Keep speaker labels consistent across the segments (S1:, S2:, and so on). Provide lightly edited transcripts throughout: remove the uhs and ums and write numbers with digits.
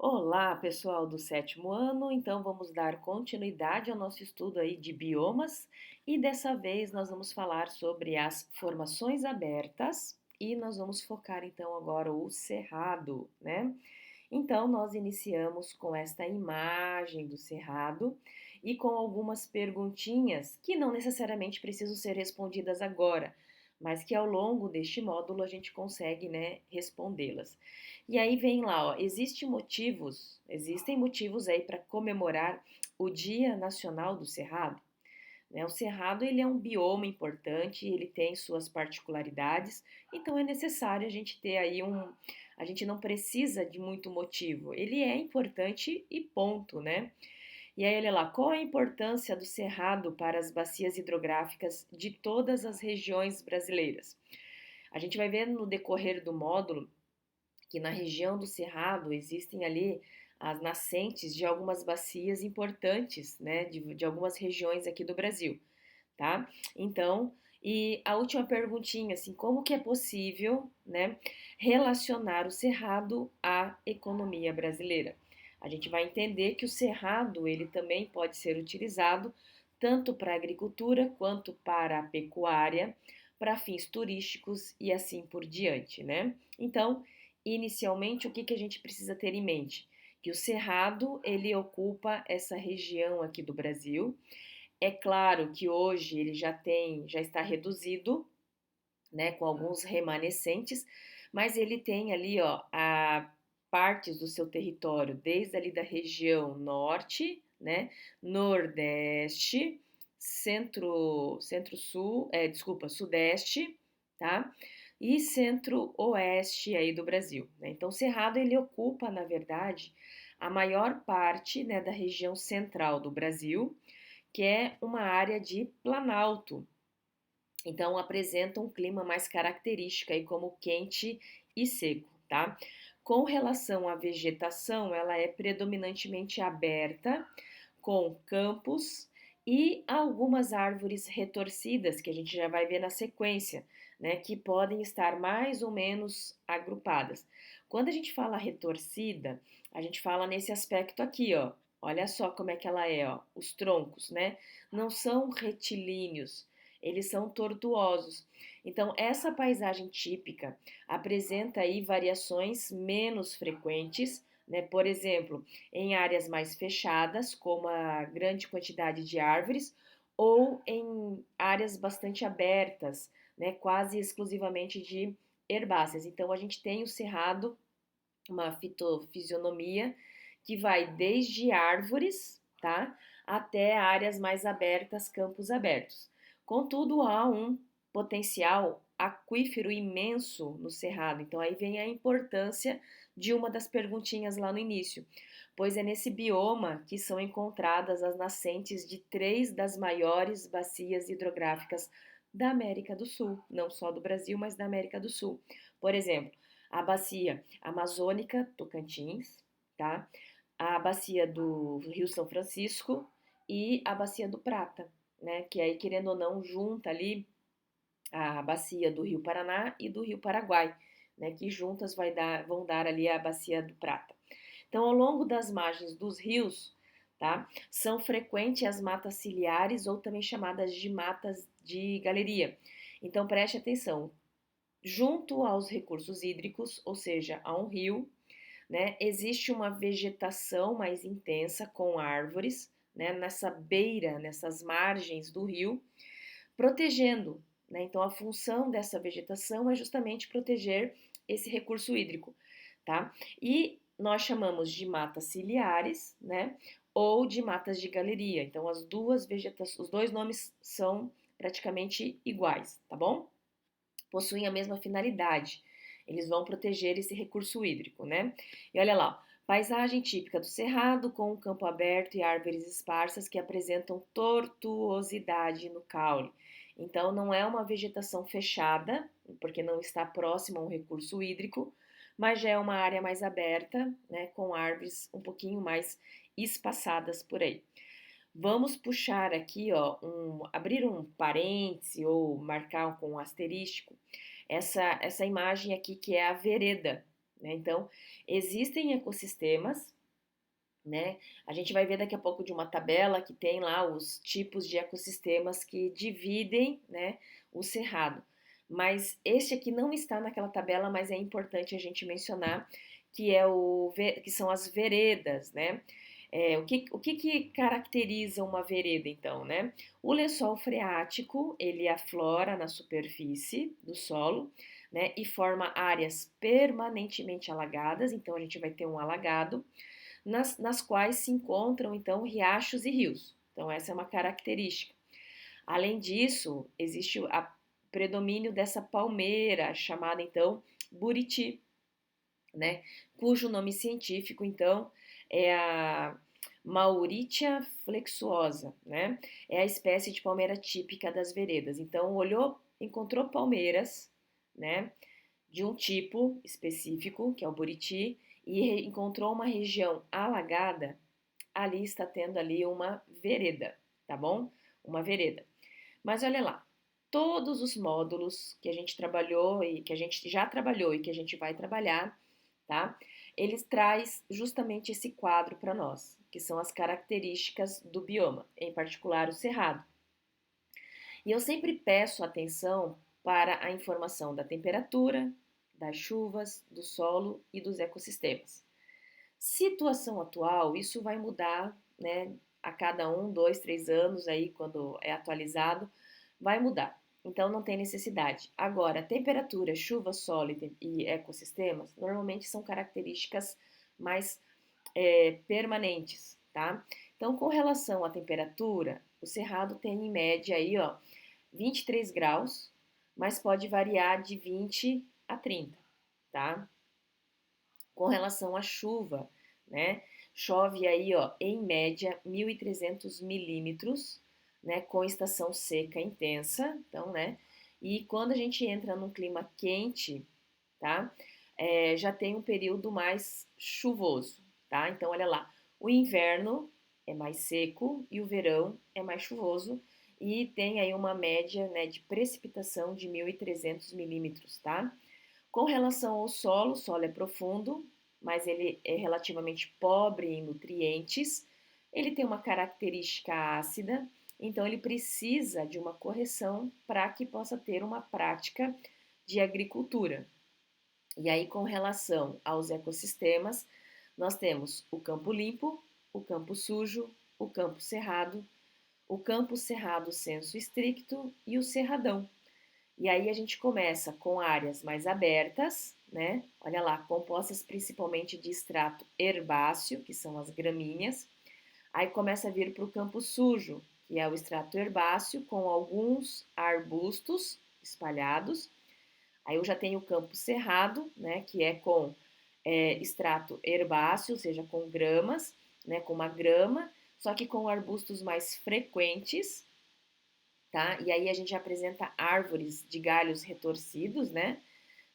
S1: Olá, pessoal do sétimo ano. Então, vamos dar continuidade ao nosso estudo aí de biomas e dessa vez nós vamos falar sobre as formações abertas e nós vamos focar então agora o cerrado, né? Então, nós iniciamos com esta imagem do cerrado e com algumas perguntinhas que não necessariamente precisam ser respondidas agora, mas que ao longo deste módulo a gente consegue, né, respondê-las. E aí vem lá, ó, existem motivos aí para comemorar o Dia Nacional do Cerrado, né? O cerrado ele é um bioma importante, ele tem suas particularidades, então é necessário a gente ter aí a gente não precisa de muito motivo, ele é importante e ponto, né? E aí olha lá, qual a importância do cerrado para as bacias hidrográficas de todas as regiões brasileiras? A gente vai ver no decorrer do módulo que na região do Cerrado existem ali as nascentes de algumas bacias importantes, né, de algumas regiões aqui do Brasil, tá? Então, e a última perguntinha, assim, como que é possível, né, relacionar o Cerrado à economia brasileira? A gente vai entender que o Cerrado, ele também pode ser utilizado tanto para a agricultura quanto para a pecuária, para fins turísticos e assim por diante, né? Então, inicialmente, o que que a gente precisa ter em mente? Que o Cerrado, ele ocupa essa região aqui do Brasil. É claro que hoje ele já está reduzido, né, com alguns remanescentes, mas ele tem ali, ó, a partes do seu território, desde ali da região norte, né, nordeste, centro-sul, desculpa, sudeste, tá? E centro-oeste aí do Brasil, né? Então, o Cerrado ele ocupa, na verdade, a maior parte, né, da região central do Brasil, que é uma área de planalto. Então apresenta um clima mais característico aí como quente e seco, tá? Com relação à vegetação, ela é predominantemente aberta, com campos e algumas árvores retorcidas, que a gente já vai ver na sequência, né, que podem estar mais ou menos agrupadas. Quando a gente fala retorcida, a gente fala nesse aspecto aqui, ó. Olha só como é que ela é, ó. Os troncos, né? Não são retilíneos, eles são tortuosos. Então, essa paisagem típica apresenta aí variações menos frequentes, né? Por exemplo, em áreas mais fechadas, como a grande quantidade de árvores, ou em áreas bastante abertas, né? Quase exclusivamente de herbáceas. Então, a gente tem o cerrado, uma fitofisionomia que vai desde árvores, tá? Até áreas mais abertas, campos abertos. Contudo, há um potencial aquífero imenso no cerrado. Então aí vem a importância de uma das perguntinhas lá no início, pois é nesse bioma que são encontradas as nascentes de três das maiores bacias hidrográficas da América do Sul, não só do Brasil, mas da América do Sul. Por exemplo, a bacia amazônica Tocantins, tá? A bacia do Rio São Francisco e a bacia do Prata, né? Que aí, querendo ou não, junta ali a bacia do Rio Paraná e do Rio Paraguai, né? Que juntas vão dar ali a bacia do Prata. Então, ao longo das margens dos rios, tá? São frequentes as matas ciliares ou também chamadas de matas de galeria. Então, preste atenção, junto aos recursos hídricos, ou seja, a um rio, né, existe uma vegetação mais intensa com árvores, né, nessa beira, nessas margens do rio, protegendo, né? Então a função dessa vegetação é justamente proteger esse recurso hídrico, tá? E nós chamamos de matas ciliares, né, ou de matas de galeria. Então as duas vegetações, os dois nomes são praticamente iguais, tá bom? Possuem a mesma finalidade. Eles vão proteger esse recurso hídrico, né? E olha lá, paisagem típica do cerrado com um campo aberto e árvores esparsas que apresentam tortuosidade no caule. Então não é uma vegetação fechada, porque não está próximo a um recurso hídrico, mas já é uma área mais aberta, né, com árvores um pouquinho mais espaçadas por aí. Vamos puxar aqui, ó, abrir um parêntese ou marcar com um asterístico essa imagem aqui que é a vereda. né? Então, existem ecossistemas, né? A gente vai ver daqui a pouco de uma tabela que tem lá os tipos de ecossistemas que dividem, né, o cerrado. Mas este aqui não está naquela tabela, mas é importante a gente mencionar que são as veredas, né? O que caracteriza uma vereda, então, né? O lençol freático, ele aflora na superfície do solo, né? E forma áreas permanentemente alagadas, então a gente vai ter um alagado, nas quais se encontram, então, riachos e rios. Então, essa é uma característica. Além disso, existe o predomínio dessa palmeira, chamada, então, buriti, né? Cujo nome científico, então, é a Mauritia flexuosa, né? É a espécie de palmeira típica das veredas. Então, olhou, encontrou palmeiras, né? De um tipo específico, que é o buriti, e encontrou uma região alagada, ali está tendo ali uma vereda, tá bom? Uma vereda. Mas olha lá, todos os módulos que a gente trabalhou e que a gente já trabalhou e que a gente vai trabalhar, tá? Eles traz justamente esse quadro para nós, que são as características do bioma, em particular o cerrado. E eu sempre peço atenção para a informação da temperatura, das chuvas, do solo e dos ecossistemas. Situação atual, isso vai mudar, né? A cada 1, 2, 3 anos aí, quando é atualizado, vai mudar. Então não tem necessidade. Agora, temperatura, chuva, solo e ecossistemas normalmente são características mais permanentes, tá? Então, com relação à temperatura, o cerrado tem em média aí, ó, 23 graus, mas pode variar de 20 a 30, tá? Com relação à chuva, né? Chove aí, ó, em média 1.300 milímetros, né? Com estação seca intensa, então, né? E quando a gente entra num clima quente, tá? Já tem um período mais chuvoso, tá? Então, olha lá, o inverno é mais seco e o verão é mais chuvoso e tem aí uma média, né, de precipitação de 1.300 milímetros, tá? Com relação ao solo, o solo é profundo, mas ele é relativamente pobre em nutrientes. Ele tem uma característica ácida, então ele precisa de uma correção para que possa ter uma prática de agricultura. E aí, com relação aos ecossistemas, nós temos o campo limpo, o campo sujo, o campo cerrado senso estricto e o cerradão. E aí a gente começa com áreas mais abertas, né? Olha lá, compostas principalmente de extrato herbáceo, que são as gramíneas. Aí começa a vir para o campo sujo, que é o extrato herbáceo com alguns arbustos espalhados. Aí eu já tenho o campo cerrado, né? Que é com extrato herbáceo, ou seja, com gramas, né? Com uma grama, só que com arbustos mais frequentes, tá? E aí a gente apresenta árvores de galhos retorcidos, né?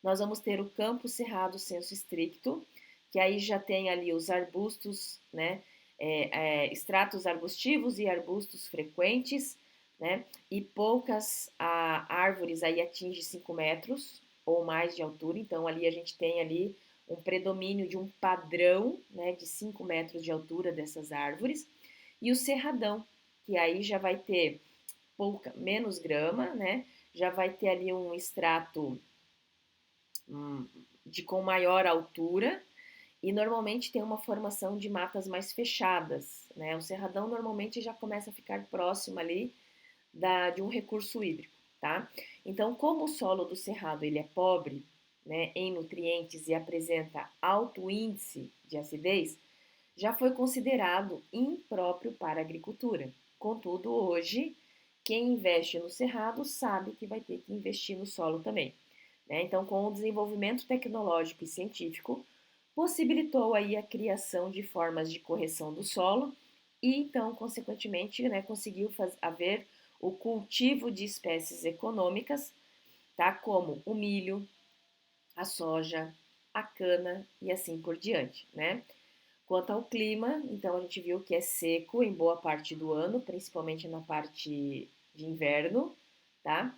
S1: Nós vamos ter o campo cerrado senso estricto, que aí já tem ali os arbustos, né? Estratos arbustivos e arbustos frequentes, né? E poucas árvores aí atingem 5 metros ou mais de altura, então ali a gente tem ali um predomínio de um padrão, né, de 5 metros de altura dessas árvores, e o cerradão, que aí já vai ter menos grama, né? Já vai ter ali um extrato com maior altura e normalmente tem uma formação de matas mais fechadas, né? O cerradão normalmente já começa a ficar próximo ali de um recurso hídrico, tá? Então, como o solo do cerrado ele é pobre, né, em nutrientes e apresenta alto índice de acidez, já foi considerado impróprio para a agricultura. Contudo, hoje, quem investe no cerrado sabe que vai ter que investir no solo também, né? Então, com o desenvolvimento tecnológico e científico, possibilitou aí a criação de formas de correção do solo e, então, consequentemente, né, conseguiu haver o cultivo de espécies econômicas, tá? Como o milho, a soja, a cana e assim por diante, né? Quanto ao clima, então a gente viu que é seco em boa parte do ano, principalmente na parte de inverno, tá?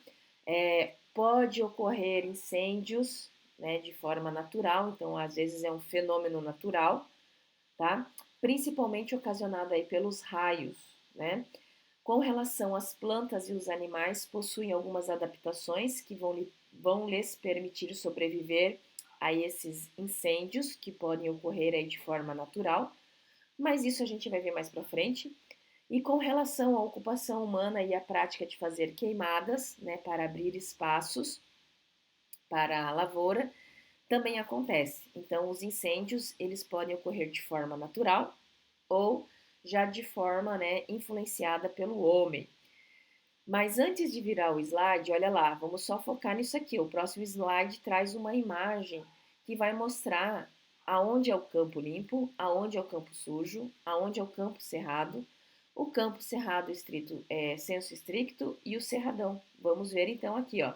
S1: Pode ocorrer incêndios, né, de forma natural, então às vezes é um fenômeno natural, tá? Principalmente ocasionado aí pelos raios, né? Com relação às plantas e os animais, possuem algumas adaptações que vão lhes permitir sobreviver a esses incêndios que podem ocorrer aí de forma natural, mas isso a gente vai ver mais para frente. E com relação à ocupação humana e à prática de fazer queimadas, né, para abrir espaços para a lavoura, também acontece. Então, os incêndios, eles podem ocorrer de forma natural ou já de forma, né, influenciada pelo homem. Mas antes de virar o slide, olha lá, vamos só focar nisso aqui. O próximo slide traz uma imagem que vai mostrar aonde é o campo limpo, aonde é o campo sujo, aonde é o campo cerrado estrito, senso estricto e o cerradão. Vamos ver então aqui, ó.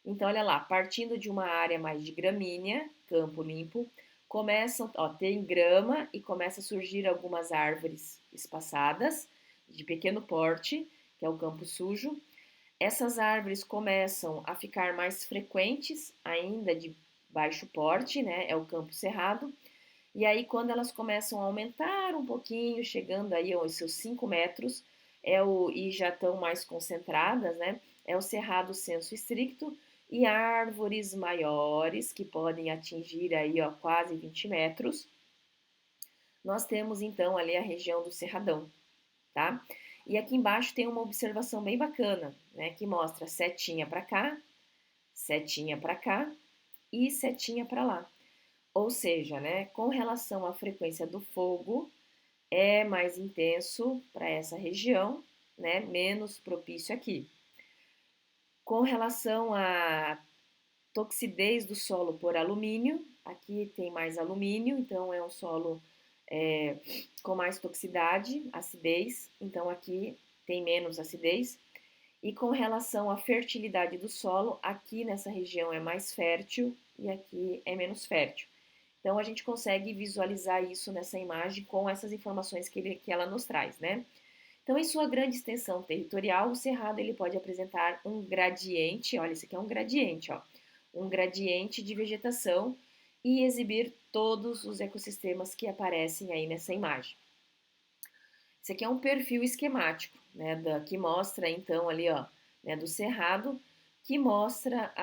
S1: Então, olha lá, partindo de uma área mais de gramínea, campo limpo, começam, ó, tem grama e começa a surgir algumas árvores espaçadas, de pequeno porte, que é o campo sujo. Essas árvores começam a ficar mais frequentes, ainda de baixo porte, né? É o campo cerrado. E aí, quando elas começam a aumentar um pouquinho, chegando aí aos seus 5 metros, e já estão mais concentradas, né? É o cerrado senso estricto e árvores maiores, que podem atingir aí, ó, quase 20 metros. Nós temos então ali a região do cerradão, tá? E aqui embaixo tem uma observação bem bacana, né? Que mostra setinha para cá e setinha para lá. Ou seja, né, com relação à frequência do fogo, é mais intenso para essa região, né, menos propício aqui. Com relação à toxidez do solo por alumínio, aqui tem mais alumínio, então é um solo é, com mais toxicidade, acidez, então aqui tem menos acidez. E com relação à fertilidade do solo, aqui nessa região é mais fértil e aqui é menos fértil. Então a gente consegue visualizar isso nessa imagem com essas informações que ela nos traz, né? Então, em sua grande extensão territorial, o cerrado ele pode apresentar um gradiente, olha, isso aqui é um gradiente, ó, um gradiente de vegetação e exibir todos os ecossistemas que aparecem aí nessa imagem. Esse aqui é um perfil esquemático, né, que mostra então ali, ó, né, do cerrado, que mostra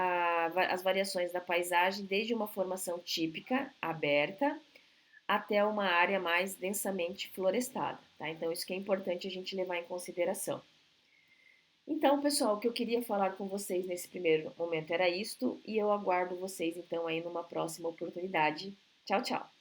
S1: as variações da paisagem desde uma formação típica, aberta, até uma área mais densamente florestada, tá? Então isso que é importante a gente levar em consideração. Então, pessoal, o que eu queria falar com vocês nesse primeiro momento era isto, e eu aguardo vocês então aí numa próxima oportunidade. Tchau, tchau!